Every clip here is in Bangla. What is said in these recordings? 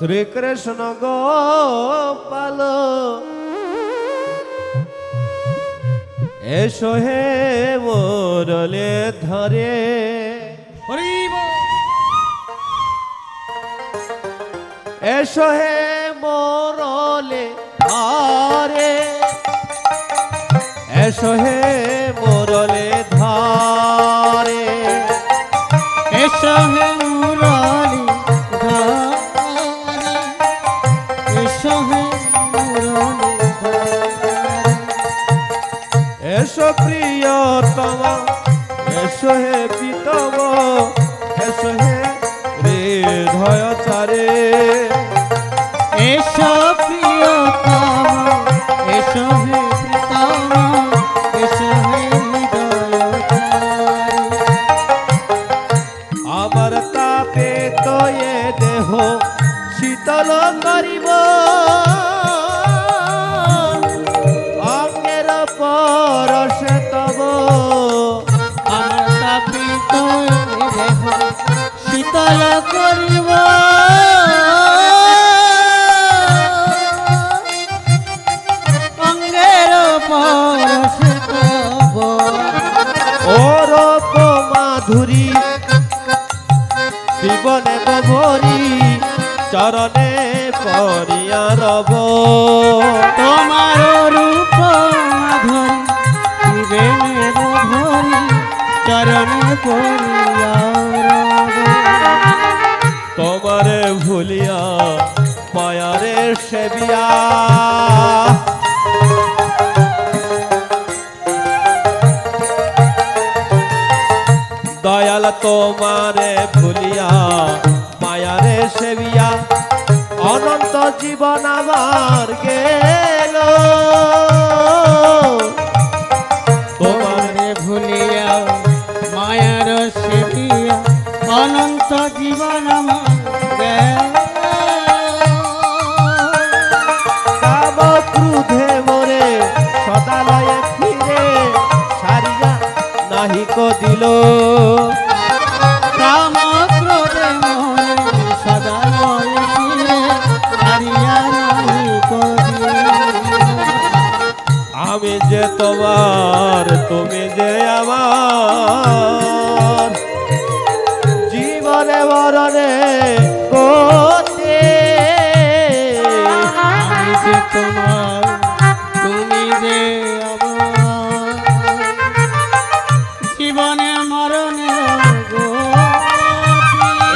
শ্রীকৃষ্ণ গোপাল এসো হে মোরলে ধরে এসো হে মোরলে ধরে এসো হে মোরলে ধরে এসো হে মুরলি ধরে এসো হে মুরলি ধরে এসো প্রিয়তম এসো হে পিতম এসো হে হৃদয় চারে এসো প্রিয়তম এসো হে প্রীতম এসো হে হৃদয় চারে আমার তাপে তয়ে দেহ শীতল করিব অঙ্গের পরশে তব আমার তাপে তয়ে দেহ শীতল করিব অঙ্গের পরশে তব ওরূপ মাধুরী জীবনে ভরি চরণে পরিয়া রব তোমার রূপ মাধুরী জীবনে ভরি চরণে পরিয়া রব তোমারে ভুলিয়া মায়ারে সেবিয়া দয়াল তোমারে ভুলিয়া মায়ারে সেবিয়া অনন্ত জীবন আমার গেল তোমারে ভুলিয়া মায়ার সেবিয়া অনন্ত জীবন আমার গেল। কাম ক্রোধে মোরে সদালয়ে ফিরে সারিয়া নাহিক দিল কাম ক্রোধে মোরে সদালয়ে ফিরে হারিয়া নাহিক দিল। আমি যে তোমার তুমি যে আমার জীবনে মরণে গতে আমি যে তোমার তুমি যে আমার জীবনে মরণে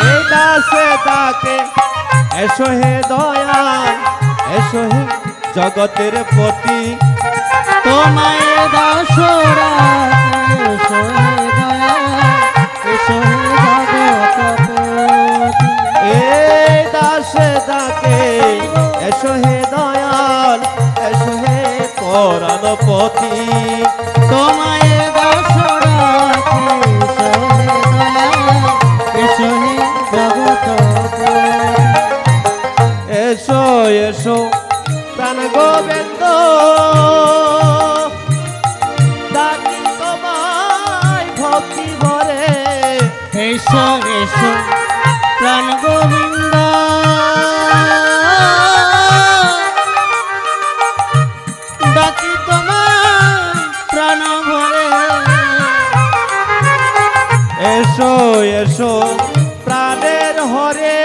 এই দাসে তাকে এসো হে দয়াল এসো হে জগতের পতি তোমায় দাসরা এসো হে দয়া এসো হে জগৎপতি এই দাসে তাকে এসো হে দয়াল এসো হে পরাণপতি তোমায় দাসরা এসো হে দয়া এসো হে জগৎপতি এসো এসো প্রাণ গোবিন্দ ডাকি তোমায় ভক্তি ভরে এসো এসো প্রাণ গোবিন্দ ডাকি তোমায় প্রাণ ভরে এসো এসো প্রাণের হরে